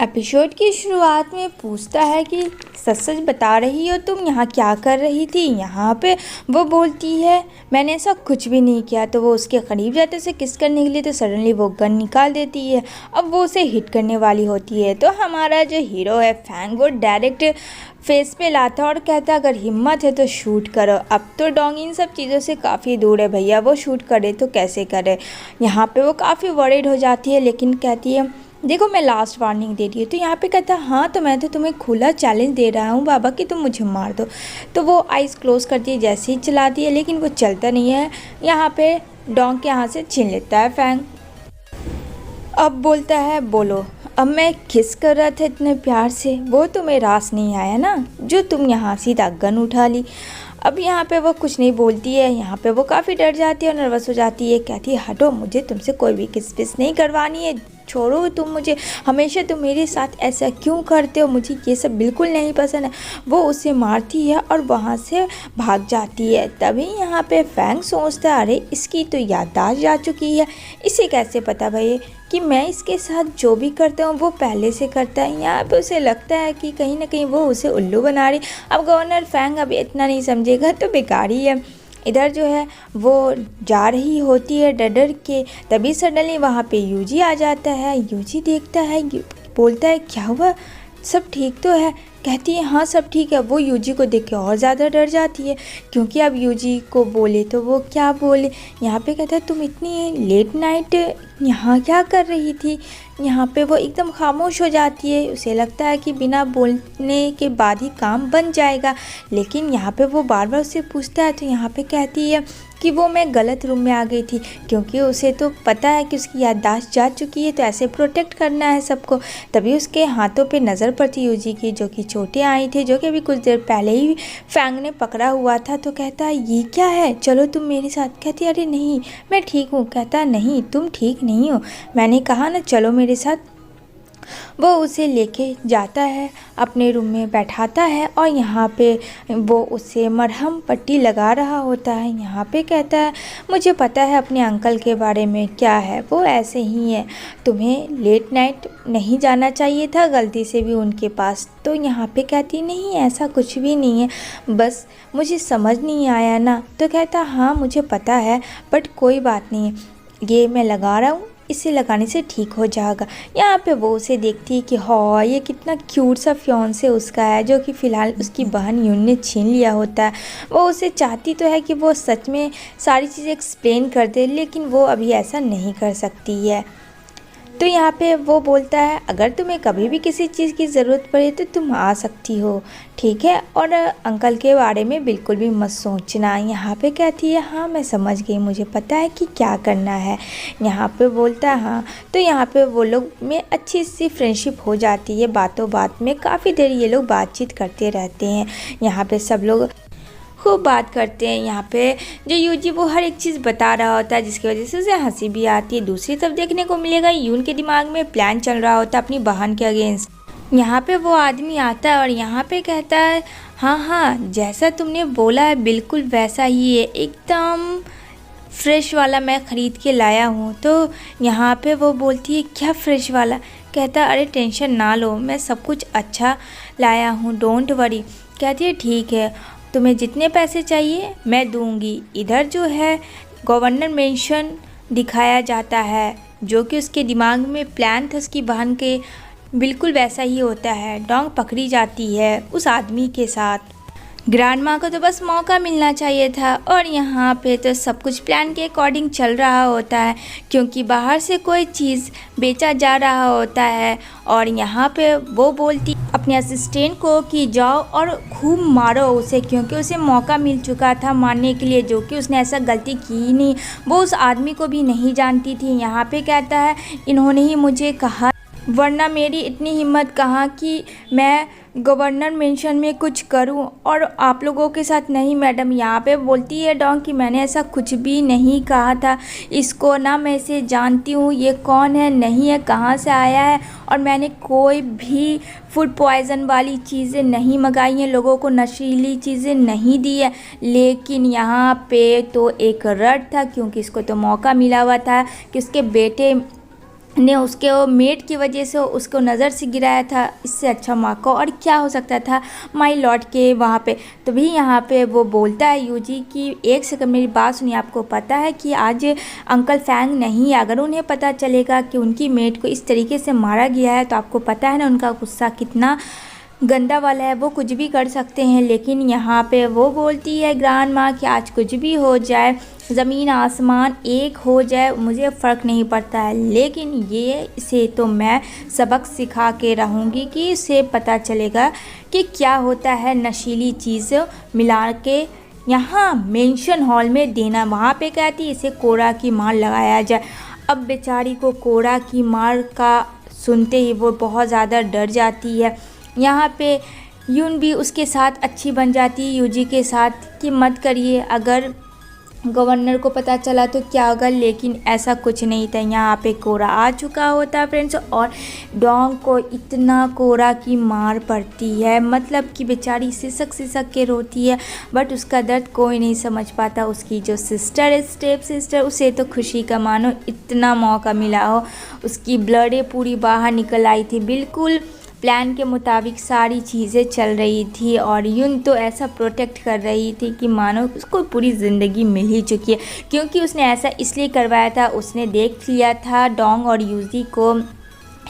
Episode की शुरुआत में पूछता है कि सच सच बता रही हो तुम यहाँ क्या कर रही थी यहाँ पे। वो बोलती है मैंने ऐसा कुछ भी नहीं किया। तो वो उसके करीब जाते उसे किस करने के लिए, तो सडनली वो गन निकाल देती है। अब वो उसे हिट करने वाली होती है तो हमारा जो हीरो है फैंग वो डायरेक्ट फेस पे लाता है और कहता है अगर हिम्मत है तो शूट करो। अब तो डोंग इन सब चीज़ों से काफ़ी दूर है भैया, वो शूट करे तो कैसे करे। यहाँ पे वो काफ़ी वरीड हो जाती है लेकिन कहती है देखो मैं लास्ट वार्निंग दे रही हूँ। तो यहाँ पे कहता है हाँ तो मैं तो तुम्हें खुला चैलेंज दे रहा हूँ बाबा कि तुम मुझे मार दो। तो वो आइज़ क्लोज करती है, जैसे ही चलाती है लेकिन वो चलता नहीं है। यहाँ पे डोंग के हाथ से छीन लेता है फैंग। अब बोलता है बोलो अब मैं किस कर रहा था इतने प्यार से, वो तुम्हें रास नहीं आया ना जो तुम यहाँ सीधा गन उठा ली। अब यहाँ पे वो कुछ नहीं बोलती है। यहाँ पे वो काफ़ी डर जाती है और नर्वस हो जाती है। कहती है हटो, मुझे तुमसे कोई भी किस पिस नहीं करवानी है, छोड़ो तुम मुझे, हमेशा तुम मेरे साथ ऐसा क्यों करते हो, मुझे ये सब बिल्कुल नहीं पसंद है। वो उसे मारती है और वहाँ से भाग जाती है। तभी यहाँ पे फैंग सोचता है अरे इसकी तो याददाश्त जा चुकी है, इसे कैसे पता भाई कि मैं इसके साथ जो भी करता हूँ वो पहले से करता है। यहाँ पे उसे लगता है कि कहीं ना कहीं वो उसे उल्लू बना रही। अब गवर्नर फैंग अभी इतना नहीं समझेगा तो बेकार ही है। इधर जो है वो जा रही होती है डर डर के, तभी सडनली वहाँ पे यूजी आ जाता है। यूजी देखता है, बोलता है क्या हुआ, सब ठीक तो है। कहती है हाँ सब ठीक है। वो यूजी को देख के और ज़्यादा डर जाती है क्योंकि अब यूजी को बोले तो वो क्या बोले। यहाँ पे कहता है तुम इतनी लेट नाइट यहाँ क्या कर रही थी। यहाँ पे वो एकदम खामोश हो जाती है। उसे लगता है कि बिना बोलने के बाद ही काम बन जाएगा, लेकिन यहाँ पे वो बार बार उससे पूछता है। तो यहाँ पे कहती है कि वो मैं गलत रूम में आ गई थी क्योंकि उसे तो पता है कि उसकी याददाश्त जा चुकी है तो ऐसे प्रोटेक्ट करना है सबको। तभी उसके हाथों पे नज़र पड़ती यूजी की जो कि चोटें आई थी, जो कि अभी कुछ देर पहले ही फैंग ने पकड़ा हुआ था। तो कहता है ये क्या है, चलो तुम मेरे साथ। कहती है अरे नहीं मैं ठीक हूँ। कहता है नहीं तुम ठीक नहीं हो, मैंने कहा ना चलो मेरे साथ। वो उसे लेके जाता है, अपने रूम में बैठाता है और यहाँ पे वो उसे मरहम पट्टी लगा रहा होता है। यहाँ पे कहता है मुझे पता है अपने अंकल के बारे में क्या है, वो ऐसे ही है, तुम्हें लेट नाइट नहीं जाना चाहिए था गलती से भी उनके पास। तो यहाँ पे कहती नहीं ऐसा कुछ भी नहीं है, बस मुझे समझ नहीं आया ना। तो कहता हाँ मुझे पता है बट कोई बात नहीं है, ये मैं लगा रहा हूँ, इसे लगाने से ठीक हो जाएगा। यहाँ पे वो उसे देखती है कि हाँ ये कितना क्यूट सा फियांसे उसका है जो कि फ़िलहाल उसकी बहन यून ने छीन लिया होता है। वो उसे चाहती तो है कि वो सच में सारी चीज़ें एक्सप्लेन कर दे लेकिन वो अभी ऐसा नहीं कर सकती है। तो यहाँ पे वो बोलता है अगर तुम्हें कभी भी किसी चीज़ की ज़रूरत पड़े तो तुम आ सकती हो, ठीक है, और अंकल के बारे में बिल्कुल भी मत सोचना। यहाँ पे कहती है हाँ मैं समझ गई, मुझे पता है कि क्या करना है। यहाँ पे बोलता है हाँ। तो यहाँ पे वो लोग में अच्छी सी फ्रेंडशिप हो जाती है, बातों बात में काफ़ी देर ये लोग बातचीत करते रहते हैं। यहाँ पे सब लोग खूब बात करते हैं। यहाँ पे जो यूजी वो हर एक चीज़ बता रहा होता है जिसकी वजह से उसे हंसी भी आती है। दूसरी तरफ देखने को मिलेगा यून के दिमाग में प्लान चल रहा होता है अपनी बहन के अगेंस्ट। यहाँ पे वो आदमी आता है और यहाँ पे कहता है हाँ हाँ जैसा तुमने बोला है बिल्कुल वैसा ही है, एकदम फ्रेश वाला मैं ख़रीद के लाया हूँ। तो यहाँ पे वो बोलती है क्या फ़्रेश वाला। कहता है अरे टेंशन ना लो, मैं सब कुछ अच्छा लाया हूँ, डोंट वरी। कहती है ठीक है, तुम्हें जितने पैसे चाहिए मैं दूंगी। इधर जो है गवर्नर मेंशन दिखाया जाता है जो कि उसके दिमाग में प्लान था उसकी बहन के, बिल्कुल वैसा ही होता है। डोंग पकड़ी जाती है उस आदमी के साथ। ग्रैंड माँ को तो बस मौका मिलना चाहिए था और यहाँ पे तो सब कुछ प्लान के अकॉर्डिंग चल रहा होता है क्योंकि बाहर से कोई चीज़ बेचा जा रहा होता है। और यहाँ पे वो बोलती अपने असिस्टेंट को कि जाओ और खूब मारो उसे क्योंकि उसे मौका मिल चुका था मारने के लिए, जो कि उसने ऐसा गलती की नहीं। वो उस आदमी को भी नहीं जानती थी। यहाँ पे कहता है इन्होंने ही मुझे कहा, वरना मेरी इतनी हिम्मत कहाँ कि मैं गवर्नर मेंशन में कुछ करूं और आप लोगों के साथ नहीं। मैडम यहाँ पे बोलती है डोंग कि मैंने ऐसा कुछ भी नहीं कहा था, इसको ना मैं इसे जानती हूँ, ये कौन है नहीं है कहाँ से आया है, और मैंने कोई भी फूड पॉइज़न वाली चीज़ें नहीं मंगाई हैं, लोगों को नशीली चीज़ें नहीं दी है। लेकिन यहाँ पे तो एक रट था क्योंकि इसको तो मौका मिला हुआ था कि उसके बेटे ने उसके वो मेट की वजह से उसको नज़र से गिराया था, इससे अच्छा मौका और क्या हो सकता था माय लॉर्ड के वहाँ पे। तो भी यहाँ पे वो बोलता है यूजी कि एक सेकंड मेरी बात सुनिए, आपको पता है कि आज अंकल फैंग नहीं है, अगर उन्हें पता चलेगा कि उनकी मेट को इस तरीके से मारा गया है तो आपको पता है ना उनका गुस्सा कितना गंदा वाला है, वो कुछ भी कर सकते हैं। लेकिन यहाँ पे वो बोलती है ग्रैंड माँ कि आज कुछ भी हो जाए, ज़मीन आसमान एक हो जाए, मुझे फ़र्क नहीं पड़ता है, लेकिन ये इसे तो मैं सबक सिखा के रहूँगी कि इसे पता चलेगा कि क्या होता है नशीली चीज़ मिला के यहाँ मेंशन हॉल में देना। वहाँ पे कहती इसे कोड़ा की मार लगाया जाए। अब बेचारी को कोड़ा की मार का सुनते ही वो बहुत ज़्यादा डर जाती है। यहाँ पे यून भी उसके साथ अच्छी बन जाती है यूजी के साथ कि मत करिए, अगर गवर्नर को पता चला तो क्या होगा, लेकिन ऐसा कुछ नहीं था। यहाँ पे कोरा आ चुका होता है फ्रेंड्स और डोंग को इतना कोरा की मार पड़ती है, मतलब कि बेचारी सिसक सिसक के रोती है, बट उसका दर्द कोई नहीं समझ पाता। उसकी जो सिस्टर है स्टेप सिस्टर, उसे तो खुशी का मानो इतना मौका मिला हो, उसकी ब्लडें पूरी बाहर निकल आई थी, बिल्कुल प्लान के मुताबिक सारी चीज़ें चल रही थी और यून तो ऐसा प्रोटेक्ट कर रही थी कि मानो उसको पूरी ज़िंदगी मिल ही चुकी है, क्योंकि उसने ऐसा इसलिए करवाया था, उसने देख लिया था डोंग और यूजी को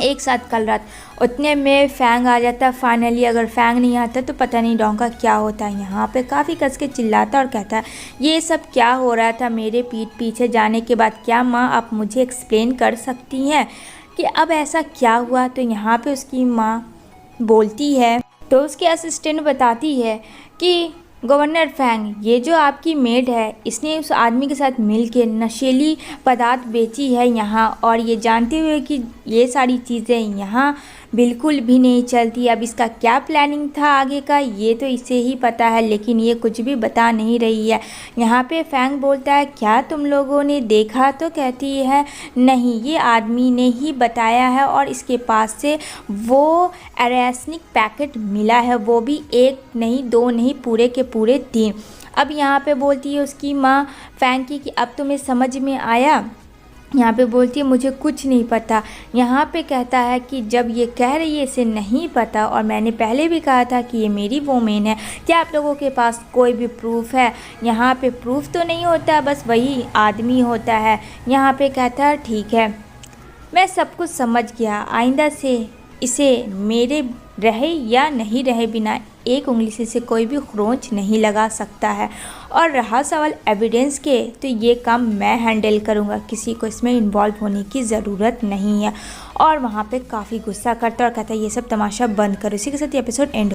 एक साथ कल रात, उतने में फैंग आ जाता। फाइनली अगर फैंग नहीं आता तो पता नहीं डोंग का क्या होता है। यहाँ पे काफ़ी कस के चिल्लाता और कहता है ये सब क्या हो रहा था मेरे पीठ पीछे जाने के बाद, क्या माँ आप मुझे एक्सप्लेन कर सकती हैं कि अब ऐसा क्या हुआ। तो यहाँ पे उसकी माँ बोलती है तो उसके असिस्टेंट बताती है कि गवर्नर फैंग, ये जो आपकी मेड है इसने उस आदमी के साथ मिलकर नशीली पदार्थ बेची है यहाँ, और ये जानते हुए कि ये सारी चीज़ें यहाँ बिल्कुल भी नहीं चलती। अब इसका क्या प्लानिंग था आगे का ये तो इसे ही पता है, लेकिन ये कुछ भी बता नहीं रही है। यहाँ पे फैंग बोलता है क्या तुम लोगों ने देखा, तो कहती है नहीं, ये आदमी ने ही बताया है और इसके पास से वो एरेस्निक पैकेट मिला है, वो भी एक नहीं दो नहीं पूरे के पूरे 3। अब यहाँ पे बोलती है उसकी माँ फैंग की कि अब तुम्हें समझ में आया। यहाँ पे बोलती है मुझे कुछ नहीं पता। यहाँ पे कहता है कि जब ये कह रही है इसे नहीं पता और मैंने पहले भी कहा था कि ये मेरी वोमेन है, क्या आप लोगों के पास कोई भी प्रूफ है। यहाँ पे प्रूफ तो नहीं होता, बस वही आदमी होता है। यहाँ पे कहता है ठीक है मैं सब कुछ समझ गया, आइंदा से इसे मेरे रहे या नहीं रहे बिना एक उंगली से इसे कोई भी खरोंच नहीं लगा सकता है। और रहा सवाल एविडेंस के, तो ये काम मैं हैंडल करूँगा, किसी को इसमें इन्वॉल्व होने की ज़रूरत नहीं है। और वहाँ पे काफ़ी गुस्सा करता और कहता है ये सब तमाशा बंद करो। इसी के साथ ये एपिसोड एंड